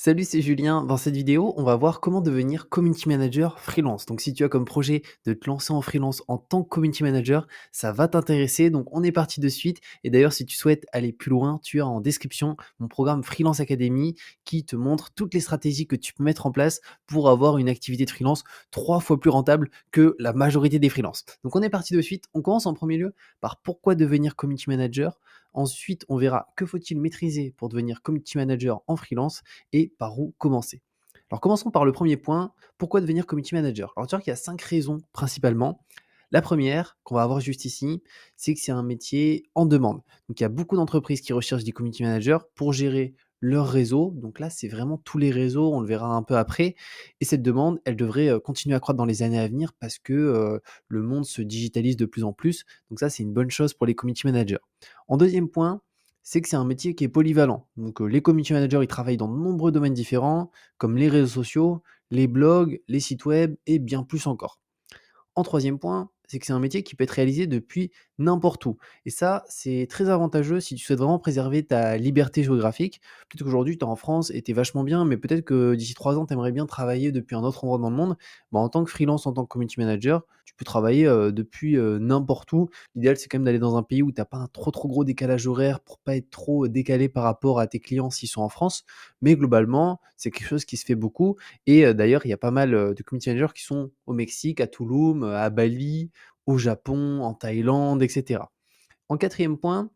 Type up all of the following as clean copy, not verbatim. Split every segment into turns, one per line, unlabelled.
Salut, c'est Julien. Dans cette vidéo, on va voir comment devenir community manager freelance. Donc, si tu as comme projet de te lancer en freelance en tant que community manager, ça va t'intéresser. Donc, on est parti de suite. Et d'ailleurs, si tu souhaites aller plus loin, tu as en description mon programme Freelance Academy qui te montre toutes les stratégies que tu peux mettre en place pour avoir une activité de freelance 3 fois plus rentable que la majorité des freelances. Donc, on est parti de suite. On commence en premier lieu par pourquoi devenir community manager. Ensuite, on verra que faut-il maîtriser pour devenir community manager en freelance et par où commencer. Alors commençons par le premier point, pourquoi devenir community manager? Alors tu vois qu'il y a 5 raisons principalement. La première, qu'on va avoir juste ici, c'est que c'est un métier en demande. Donc il y a beaucoup d'entreprises qui recherchent des community managers pour gérer leur réseau. Donc là, c'est vraiment tous les réseaux, on le verra un peu après. Et cette demande, elle devrait continuer à croître dans les années à venir parce que le monde se digitalise de plus en plus. Donc ça, c'est une bonne chose pour les community managers. En deuxième point, c'est que c'est un métier qui est polyvalent. Donc, les community managers, ils travaillent dans de nombreux domaines différents, comme les réseaux sociaux, les blogs, les sites web et bien plus encore. En troisième point, c'est que c'est un métier qui peut être réalisé depuis n'importe où. Et ça, c'est très avantageux si tu souhaites vraiment préserver ta liberté géographique. Peut-être qu'aujourd'hui, tu es en France et tu es vachement bien, mais peut-être que d'ici 3 ans, tu aimerais bien travailler depuis un autre endroit dans le monde. Bah, en tant que freelance, en tant que community manager, tu peux travailler depuis n'importe où. L'idéal, c'est quand même d'aller dans un pays où tu n'as pas un trop trop gros décalage horaire pour pas être trop décalé par rapport à tes clients s'ils sont en France. Mais globalement, c'est quelque chose qui se fait beaucoup et d'ailleurs, il y a pas mal, de community managers qui sont au Mexique, à Tulum, à Bali, au Japon, en Thaïlande et cetera. En quatrième point,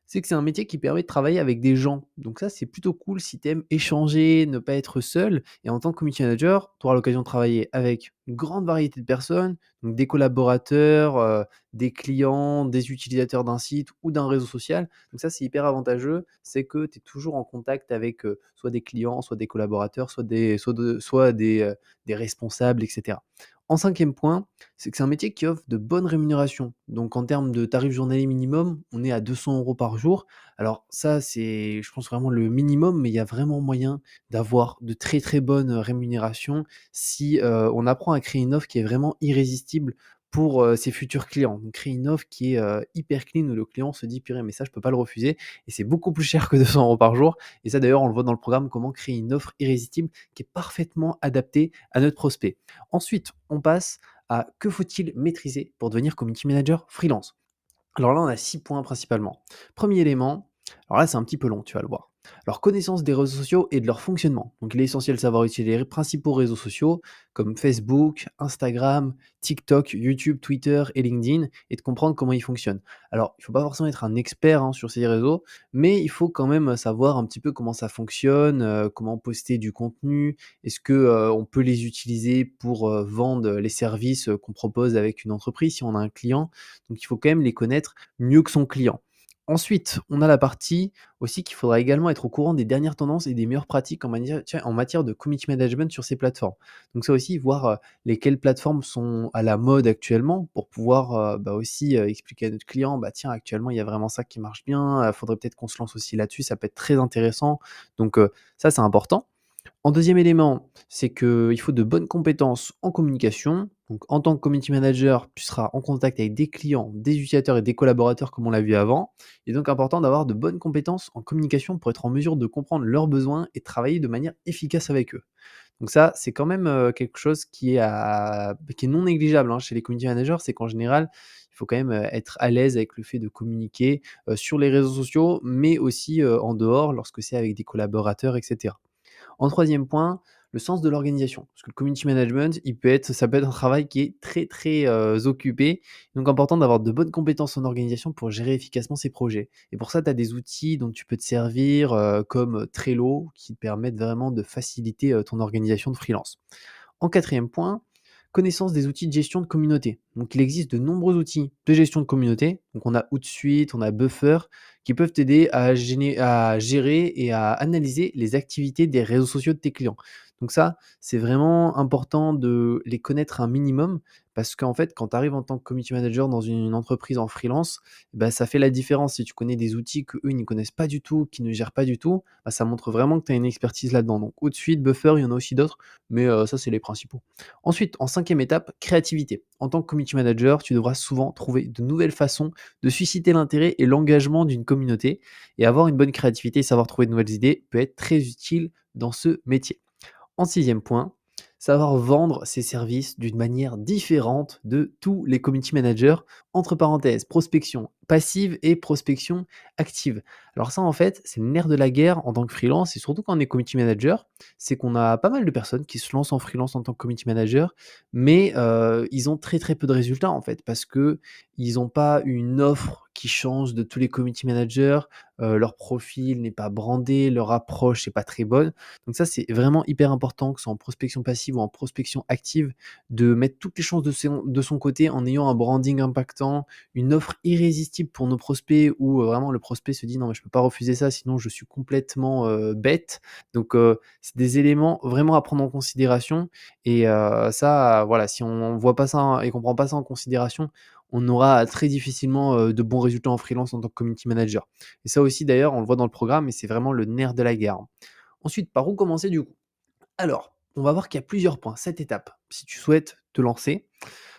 c'est que c'est un métier qui permet de travailler avec des gens. Donc ça, c'est plutôt cool si tu aimes échanger, ne pas être seul. Et en tant que community manager, tu auras l'occasion de travailler avec une grande variété de personnes, donc des collaborateurs, des clients, des utilisateurs d'un site ou d'un réseau social. Donc ça, c'est hyper avantageux. C'est que tu es toujours en contact avec soit des clients, soit des collaborateurs, soit des responsables, etc. En cinquième point, c'est que c'est un métier qui offre de bonnes rémunérations. Donc en termes de tarif journalier minimum, on est à 200 € par jour. Alors ça, c'est, je pense, vraiment le minimum, mais il y a vraiment moyen d'avoir de très, très bonnes, rémunérations si, on apprend à créer une offre qui est vraiment irrésistible pour, ses futurs clients. Donc créer une offre qui est, hyper clean où le client se dit: «Purée, mais ça, je peux pas le refuser» et c'est beaucoup plus cher que 200 € par jour et ça, d'ailleurs, on le voit dans le programme, comment créer une offre irrésistible qui est parfaitement adaptée à notre prospect. Ensuite, on passe à que faut-il maîtriser pour devenir community manager freelance? Alors là, on a 6 points principalement. Premier élément, alors là, c'est un petit peu long, tu vas le voir. Alors, connaissance des réseaux sociaux et de leur fonctionnement. Donc, il est essentiel de savoir utiliser les principaux réseaux sociaux comme Facebook, Instagram, TikTok, YouTube, Twitter et LinkedIn et de comprendre comment ils fonctionnent. Alors, il ne faut pas forcément être un expert sur ces réseaux, mais il faut quand même savoir un petit peu comment ça fonctionne, comment poster du contenu, est-ce que on peut les utiliser pour vendre les services qu'on propose avec une entreprise si on a un client. Donc, il faut quand même les connaître mieux que son client. Ensuite, on a la partie aussi qu'il faudra également être au courant des dernières tendances et des meilleures pratiques en matière de community management sur ces plateformes. Donc ça aussi, voir lesquelles plateformes sont à la mode actuellement pour pouvoir aussi expliquer à notre client, bah tiens, actuellement, il y a vraiment ça qui marche bien, il faudrait peut-être qu'on se lance aussi là-dessus, ça peut être très intéressant. Donc ça, c'est important. En deuxième élément, c'est qu'il faut de bonnes compétences en communication. Donc, en tant que community manager, tu seras en contact avec des clients, des utilisateurs et des collaborateurs comme on l'a vu avant. Il est donc important d'avoir de bonnes compétences en communication pour être en mesure de comprendre leurs besoins et travailler de manière efficace avec eux. Donc ça, c'est quand même quelque chose qui est non négligeable chez les community managers, c'est qu'en général, il faut quand même être à l'aise avec le fait de communiquer sur les réseaux sociaux, mais aussi en dehors lorsque c'est avec des collaborateurs, etc. En troisième point, le sens de l'organisation. Parce que le community management, ça peut être un travail qui est très, très, occupé. Donc important d'avoir de bonnes compétences en organisation pour gérer efficacement ses projets. Et pour ça, tu as des outils dont tu peux te servir, comme Trello, qui te permettent vraiment de faciliter, ton organisation de freelance. En quatrième point, connaissance des outils de gestion de communauté. Donc il existe de nombreux outils de gestion de communauté. Donc on a Hootsuite, on a Buffer, qui peuvent t'aider à gérer et à analyser les activités des réseaux sociaux de tes clients. Donc ça, c'est vraiment important de les connaître un minimum parce qu'en fait, quand tu arrives en tant que community manager dans une entreprise en freelance, bah, ça fait la différence. Si tu connais des outils qu'eux, ils ne connaissent pas du tout, qui ne gèrent pas du tout, bah, ça montre vraiment que tu as une expertise là-dedans. Donc Hootsuite, Buffer, il y en a aussi d'autres, mais ça, c'est les principaux. Ensuite, en cinquième étape, créativité. en tant que community manager, tu devras souvent trouver de nouvelles façons de susciter l'intérêt et l'engagement d'une communauté. Et avoir une bonne créativité et savoir trouver de nouvelles idées peut être très utile dans ce métier. En sixième point, savoir vendre ses services d'une manière différente de tous les community managers, entre parenthèses, prospection passive et prospection active. Alors ça, en fait, c'est le nerf de la guerre en tant que freelance et surtout quand on est community manager, c'est qu'on a pas mal de personnes qui se lancent en freelance en tant que community manager, mais ils ont très très peu de résultats en fait parce que ils n'ont pas une offre qui change de tous les community managers, leur profil n'est pas brandé, leur approche n'est pas très bonne. Donc ça, c'est vraiment hyper important, que ce soit en prospection passive ou en prospection active, de mettre toutes les chances de son côté en ayant un branding impactant, une offre irrésistible pour nos prospects où vraiment le prospect se dit: «Non mais je peux pas refuser ça, sinon je suis complètement, bête». Donc c'est des éléments vraiment à prendre en considération et ça, voilà, si on voit pas ça et qu'on prend pas ça en considération, on aura très difficilement, de bons résultats en freelance en tant que community manager. Et ça aussi d'ailleurs, on le voit dans le programme et c'est vraiment le nerf de la guerre, hein. Ensuite, par où commencer du coup? Alors, on va voir qu'il y a plusieurs points, 7 étapes, si tu souhaites te lancer.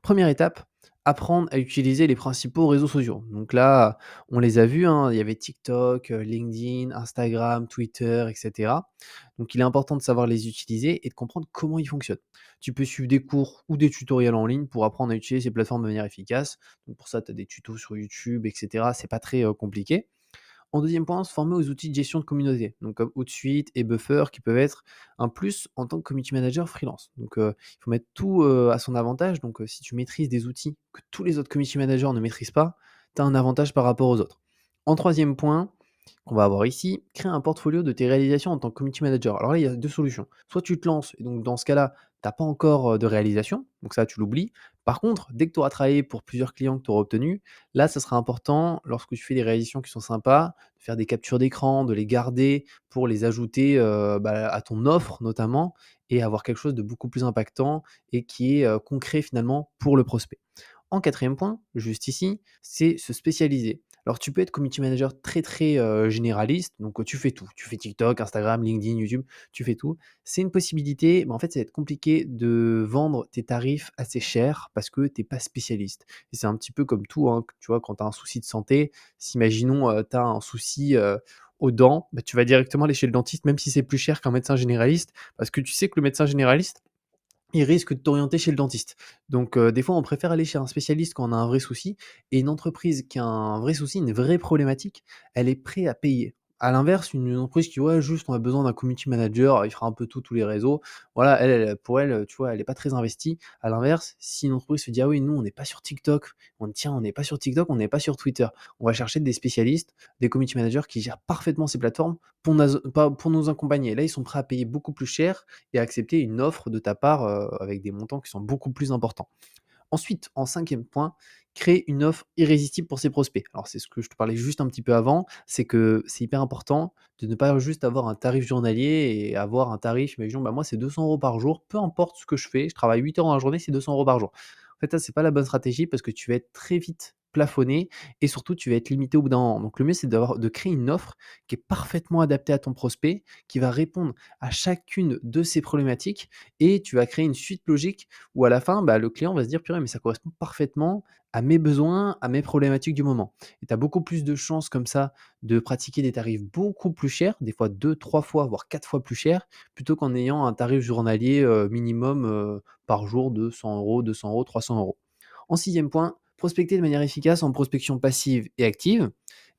Première étape, apprendre à utiliser les principaux réseaux sociaux. Donc là, on les a vus, hein, il y avait TikTok, LinkedIn, Instagram, Twitter, et cetera. Donc il est important de savoir les utiliser et de comprendre comment ils fonctionnent. Tu peux suivre des cours ou des tutoriels en ligne pour apprendre à utiliser ces plateformes de manière efficace. Donc pour ça, tu as des tutos sur YouTube, et cetera. C'est pas très, compliqué. En deuxième point, se former aux outils de gestion de communauté, donc comme Hootsuite et Buffer qui peuvent être un plus en tant que community manager freelance. Donc il faut mettre tout, à son avantage. Donc si tu maîtrises des outils que tous les autres community managers ne maîtrisent pas, tu as un avantage par rapport aux autres. En troisième point, qu'on va avoir ici, créer un portfolio de tes réalisations en tant que community manager. Alors là, il y a 2 solutions. Soit tu te lances et donc dans ce cas-là, tu as pas encore, de réalisation, donc ça tu l'oublies. Par contre, dès que tu auras travaillé pour plusieurs clients que tu auras obtenus, là, ça sera important lorsque tu fais des réalisations qui sont sympas, de faire des captures d'écran, de les garder pour les ajouter, à ton offre notamment et avoir quelque chose de beaucoup plus impactant et qui est, concret finalement pour le prospect. En quatrième point, juste ici, c'est se spécialiser. Alors tu peux être community manager très très généraliste, donc tu fais tout. Tu fais TikTok, Instagram, LinkedIn, YouTube, tu fais tout. C'est une possibilité, mais en fait ça va être compliqué de vendre tes tarifs assez chers parce que tu n'es pas spécialiste. Et c'est un petit peu comme tout, hein, tu vois, quand tu as un souci de santé, si imaginons tu as un souci aux dents, bah, tu vas directement aller chez le dentiste, même si c'est plus cher qu'un médecin généraliste, parce que tu sais que le médecin généraliste, il risque de t'orienter chez le dentiste. Donc, des fois, on préfère aller chez un spécialiste quand on a un vrai souci et une entreprise qui a un vrai souci, une vraie problématique, elle est prête à payer. À l'inverse, une entreprise qui: «Ouais, juste on a besoin d'un community manager, il fera un peu tout, tous les réseaux», voilà, pour elle, tu vois, elle est pas très investie. À l'inverse, si une entreprise se dit: «Ah oui, nous, on n'est pas sur TikTok, on n'est pas sur TikTok, on n'est pas sur Twitter», on va chercher des spécialistes, des community managers qui gèrent parfaitement ces plateformes pour nous accompagner. Là, ils sont prêts à payer beaucoup plus cher et accepter une offre de ta part, avec des montants qui sont beaucoup plus importants. Ensuite, en cinquième point, créer une offre irrésistible pour ses prospects. Alors c'est ce que je te parlais juste un petit peu avant, c'est que c'est hyper important de ne pas juste avoir un tarif journalier et avoir un tarif, imaginons, bah, moi c'est 200 € par jour, peu importe ce que je travaille 8 heures dans la journée, c'est 200 € par jour. En fait, ça, c'est pas la bonne stratégie parce que tu vas être très vite plafonné et surtout tu vas être limité au bout d'un moment. Donc le mieux, c'est de créer une offre qui est parfaitement adaptée à ton prospect, qui va répondre à chacune de ses problématiques et tu vas créer une suite logique où à la fin, bah, le client va se dire: «Purée, mais ça correspond parfaitement à mes besoins, à mes problématiques du moment». Et tu as beaucoup plus de chances comme ça de pratiquer des tarifs beaucoup plus chers, des fois 2, 3 fois, voire 4 fois plus chers, plutôt qu'en ayant un tarif journalier, minimum, par jour de 100 €, 200 €, 300 €. En sixième point, prospecter de manière efficace en prospection passive et active.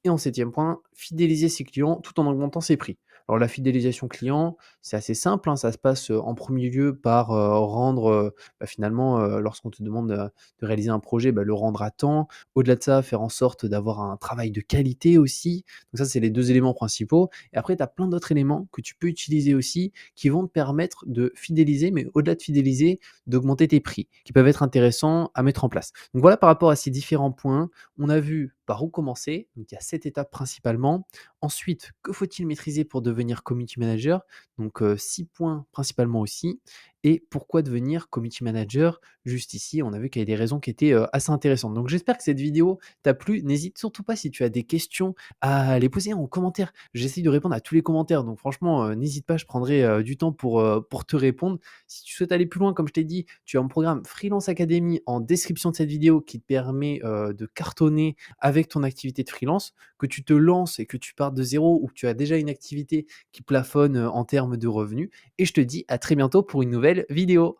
Et en septième point, fidéliser ses clients tout en augmentant ses prix. Alors la fidélisation client, c'est assez simple, hein, ça se passe, en premier lieu par, rendre, finalement, lorsqu'on te demande, de réaliser un projet, bah, le rendre à temps. Au-delà de ça, faire en sorte d'avoir un travail de qualité aussi. Donc ça, c'est les 2 éléments principaux et après tu as plein d'autres éléments que tu peux utiliser aussi qui vont te permettre de fidéliser, mais au-delà de fidéliser, d'augmenter tes prix, qui peuvent être intéressants à mettre en place. Donc voilà par rapport à ces différents points, on a vu par où commencer, donc il y a 7 étapes principalement. Ensuite, que faut-il maîtriser pour devenir community manager? Donc 6 points principalement aussi et pourquoi devenir community manager. Juste ici, on a vu qu'il y avait des raisons qui étaient, assez intéressantes. Donc j'espère que cette vidéo t'a plu. N'hésite surtout pas si tu as des questions à les poser en commentaire. J'essaye de répondre à tous les commentaires, donc franchement, n'hésite pas, je prendrai, du temps pour te répondre. Si tu souhaites aller plus loin, comme je t'ai dit, tu as mon programme Freelance Academy en description de cette vidéo qui te permet, de cartonner avec ton activité de freelance. Que tu te lances et que tu partes de zéro ou que tu as déjà une activité qui plafonne, en termes de revenus et je te dis à très bientôt pour une nouvelle vidéo.